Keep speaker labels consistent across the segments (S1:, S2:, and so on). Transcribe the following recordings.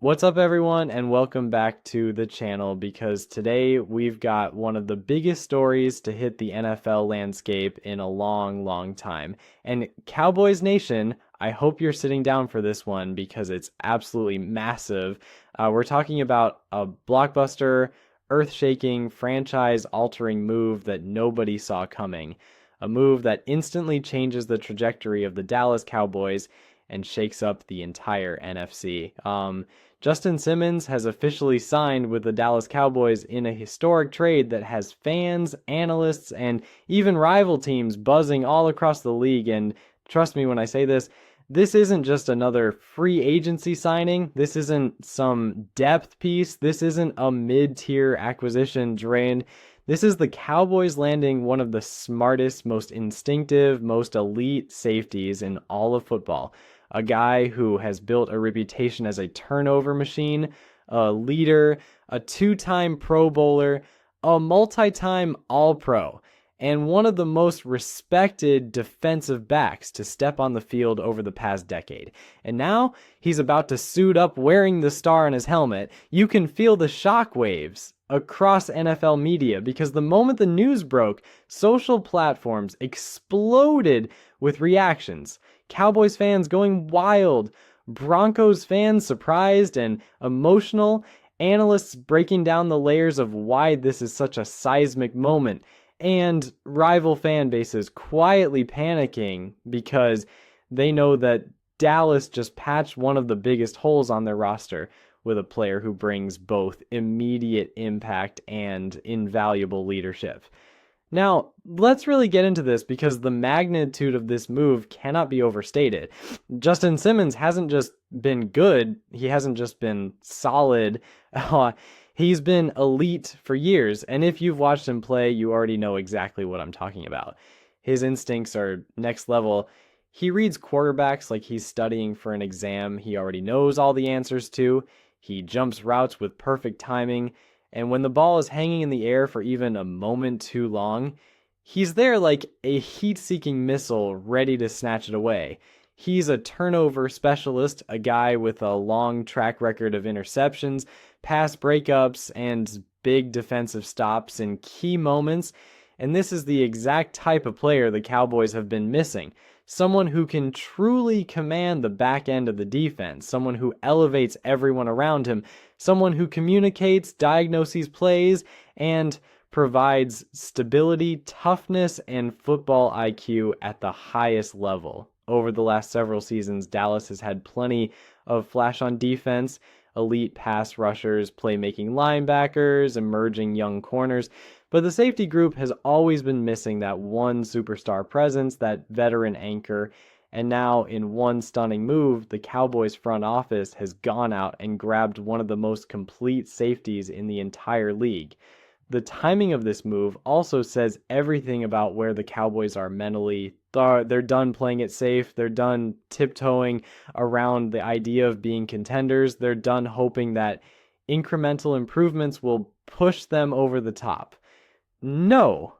S1: What's up, everyone, and welcome back to the channel, because today we've got one of the biggest stories to hit the NFL landscape in a long time. And Cowboys Nation, I hope you're sitting down for this one because it's absolutely massive. We're talking about a blockbuster, earth-shaking, franchise-altering move that nobody saw coming. A move that instantly changes the trajectory of the Dallas Cowboys and shakes up the entire NFC. Justin Simmons has officially signed with the Dallas Cowboys in a historic trade that has fans, analysts, and even rival teams buzzing all across the league. And trust me when I say this, this isn't just another free agency signing. This isn't some depth piece. This isn't a mid-tier acquisition drained. This is the Cowboys landing one of the smartest, most instinctive, most elite safeties in all of football. A guy who has built a reputation as a turnover machine, a leader, a two-time Pro Bowler, a multi-time All-Pro, and one of the most respected defensive backs to step on the field over the past decade. And now he's about to suit up wearing the star on his helmet. You can feel the shockwaves across NFL media because the moment the news broke, social platforms exploded with reactions. Cowboys fans going wild, Broncos fans surprised and emotional, analysts breaking down the layers of why this is such a seismic moment, and rival fan bases quietly panicking because they know that Dallas just patched one of the biggest holes on their roster with a player who brings both immediate impact and invaluable leadership. Now, let's really get into this because the magnitude of this move cannot be overstated. Justin Simmons hasn't just been good, he hasn't just been solid, he's been elite for years, and if you've watched him play, you already know exactly what I'm talking about. His instincts are next level. He reads quarterbacks like he's studying for an exam he already knows all the answers to. He jumps routes with perfect timing. And when the ball is hanging in the air for even a moment too long, he's there like a heat-seeking missile ready to snatch it away. He's a turnover specialist, a guy with a long track record of interceptions, pass breakups, and big defensive stops in key moments. And this is the exact type of player the Cowboys have been missing. Someone who can truly command the back end of the defense, someone who elevates everyone around him, someone who communicates, diagnoses plays, and provides stability, toughness, and football IQ at the highest level. Over the last several seasons, Dallas has had plenty of flash on defense, elite pass rushers, playmaking linebackers, emerging young corners, but the safety group has always been missing that one superstar presence, that veteran anchor, and now in one stunning move, the Cowboys front office has gone out and grabbed one of the most complete safeties in the entire league. The timing of this move also says everything about where the Cowboys are mentally. They're done playing it safe. They're done tiptoeing around the idea of being contenders. They're done hoping that incremental improvements will push them over the top. No,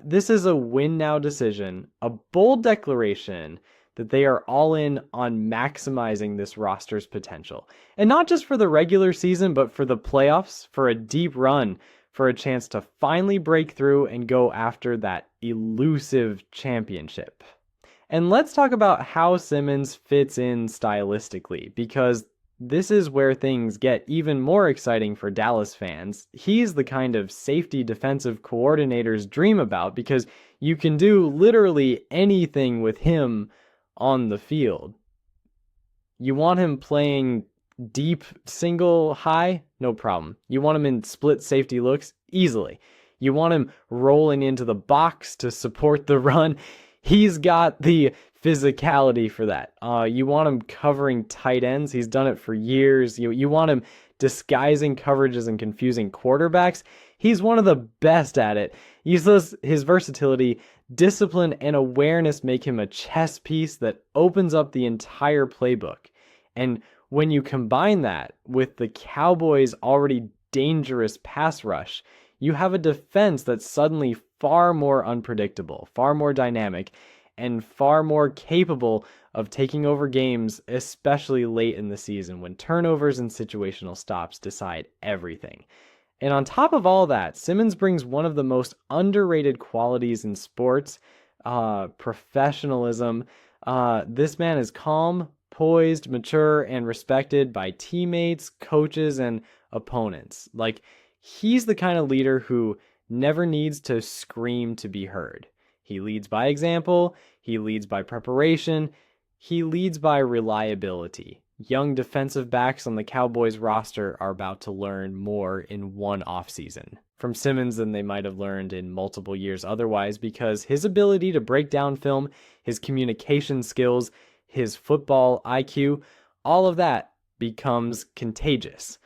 S1: this is a win now decision, a bold declaration that they are all in on maximizing this roster's potential. And not just for the regular season, but for the playoffs, for a deep run, for a chance to finally break through and go after that elusive championship. And let's talk about how Simmons fits in stylistically, because this is where things get even more exciting for Dallas fans. He's the kind of safety defensive coordinators dream about because you can do literally anything with him on the field. You want him playing deep single high? No problem. You want him in split safety looks? Easily. You want him rolling into the box to support the run? He's got the physicality for that. You want him covering tight ends? He's done it for years. You want him disguising coverages and confusing quarterbacks? He's one of the best at it. His versatility, discipline, and awareness make him a chess piece that opens up the entire playbook. And when you combine that with the Cowboys' already dangerous pass rush, you have a defense that's suddenly far more unpredictable, far more dynamic, and far more capable of taking over games, especially late in the season when turnovers and situational stops decide everything. And on top of all that, Simmons brings one of the most underrated qualities in sports, professionalism. This man is calm, poised, mature, and respected by teammates, coaches, and opponents. Like, he's the kind of leader who never needs to scream to be heard. He leads by example, he leads by preparation, he leads by reliability. Young defensive backs on the Cowboys roster are about to learn more in one offseason from Simmons than they might have learned in multiple years otherwise, because his ability to break down film, his communication skills, his football IQ, all of that becomes contagious.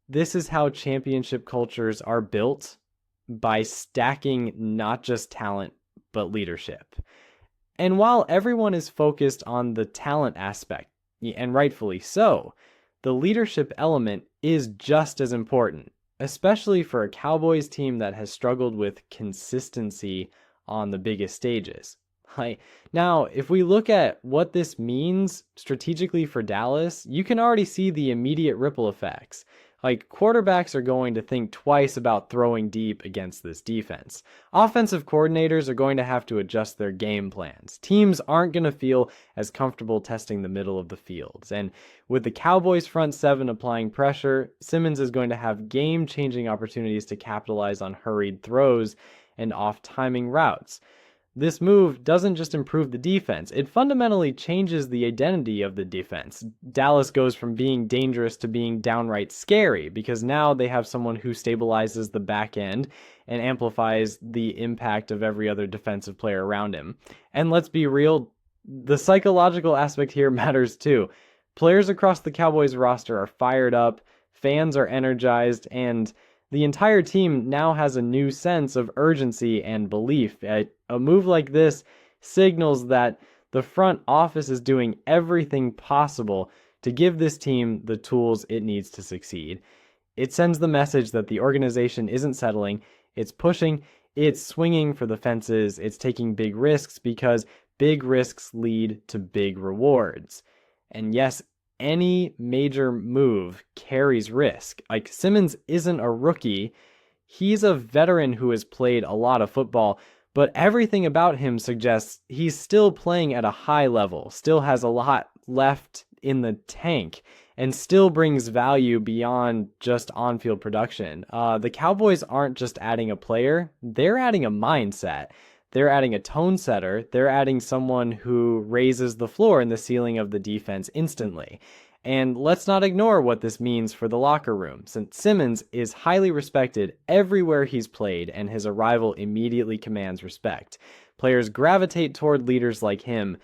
S1: This is how championship cultures are built, by stacking not just talent, but leadership. And while everyone is focused on the talent aspect, and rightfully so, the leadership element is just as important, especially for a Cowboys team that has struggled with consistency on the biggest stages. Now, if we look at what this means strategically for Dallas, you can already see the immediate ripple effects. Quarterbacks are going to think twice about throwing deep against this defense. Offensive coordinators are going to have to adjust their game plans. Teams aren't going to feel as comfortable testing the middle of the fields. And with the Cowboys front seven applying pressure, Simmons is going to have game-changing opportunities to capitalize on hurried throws and off-timing routes. This move doesn't just improve the defense, it fundamentally changes the identity of the defense. Dallas goes from being dangerous to being downright scary, because now they have someone who stabilizes the back end and amplifies the impact of every other defensive player around him. And let's be real, the psychological aspect here matters too. Players across the Cowboys roster are fired up, fans are energized, and the entire team now has a new sense of urgency and belief. A move like this signals that the front office is doing everything possible to give this team the tools it needs to succeed. It sends the message that the organization isn't settling, it's pushing, it's swinging for the fences, it's taking big risks, because big risks lead to big rewards. And yes, any major move carries risk. Simmons isn't a rookie. He's a veteran who has played a lot of football, but everything about him suggests he's still playing at a high level, still has a lot left in the tank, and still brings value beyond just on-field production. The Cowboys aren't just adding a player, they're adding a mindset. They're adding a tone setter. They're adding someone who raises the floor and the ceiling of the defense instantly. And let's not ignore what this means for the locker room, since Simmons is highly respected everywhere he's played, and his arrival immediately commands respect. Players gravitate toward leaders like him.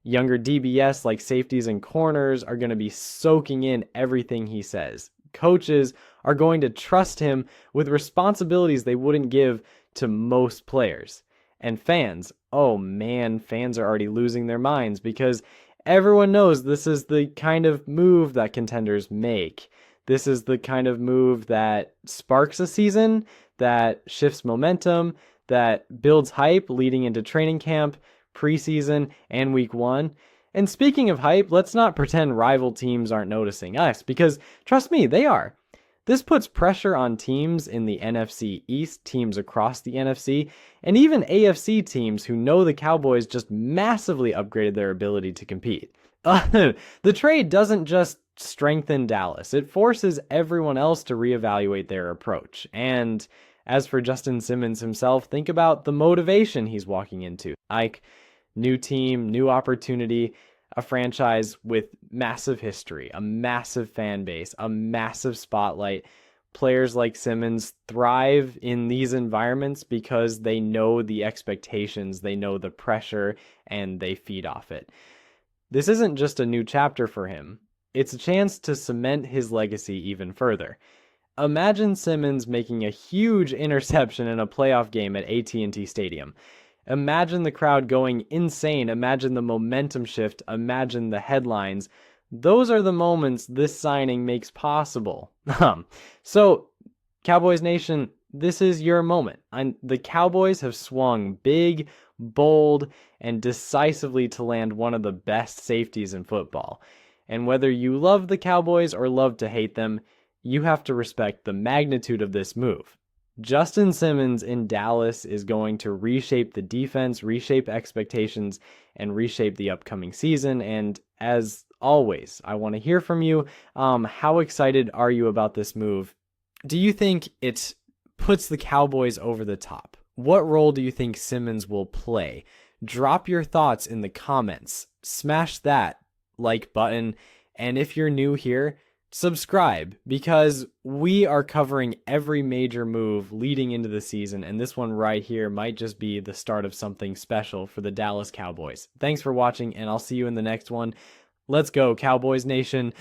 S1: Younger DBS like safeties and corners are going to be soaking in everything he says. Coaches are going to trust him with responsibilities they wouldn't give to most players. And fans, oh man, fans are already losing their minds, because everyone knows this is the kind of move that contenders make. This is the kind of move that sparks a season, that shifts momentum, that builds hype leading into training camp, preseason, and week one. And speaking of hype, let's not pretend rival teams aren't noticing us, because trust me, they are. This puts pressure on teams in the NFC East, teams across the NFC, and even AFC teams who know the Cowboys just massively upgraded their ability to compete. The trade doesn't just strengthen Dallas, it forces everyone else to reevaluate their approach. And as for Justin Simmons himself, think about the motivation he's walking into. New team, new opportunity, a franchise with massive history, a massive fan base, a massive spotlight. Players like Simmons thrive in these environments because they know the expectations, they know the pressure, and they feed off it. This isn't just a new chapter for him. It's a chance to cement his legacy even further. Imagine Simmons making a huge interception in a playoff game at AT&T Stadium. Imagine the crowd going insane. Imagine the momentum shift. Imagine the headlines. Those are the moments this signing makes possible. So, Cowboys Nation, this is your moment. The Cowboys have swung big, bold, and decisively to land one of the best safeties in football. And whether you love the Cowboys or love to hate them, you have to respect the magnitude of this move. Justin Simmons in Dallas is going to reshape the defense, reshape expectations, and reshape the upcoming season. And as always, I want to hear from you. How excited are you about this move? Do you think it puts the Cowboys over the top? What role do you think Simmons will play? Drop your thoughts in the comments. Smash that like button. And if you're new here, subscribe, because we are covering every major move leading into the season, and this one right here might just be the start of something special for the Dallas Cowboys. Thanks for watching, and I'll see you in the next one. Let's go, Cowboys Nation.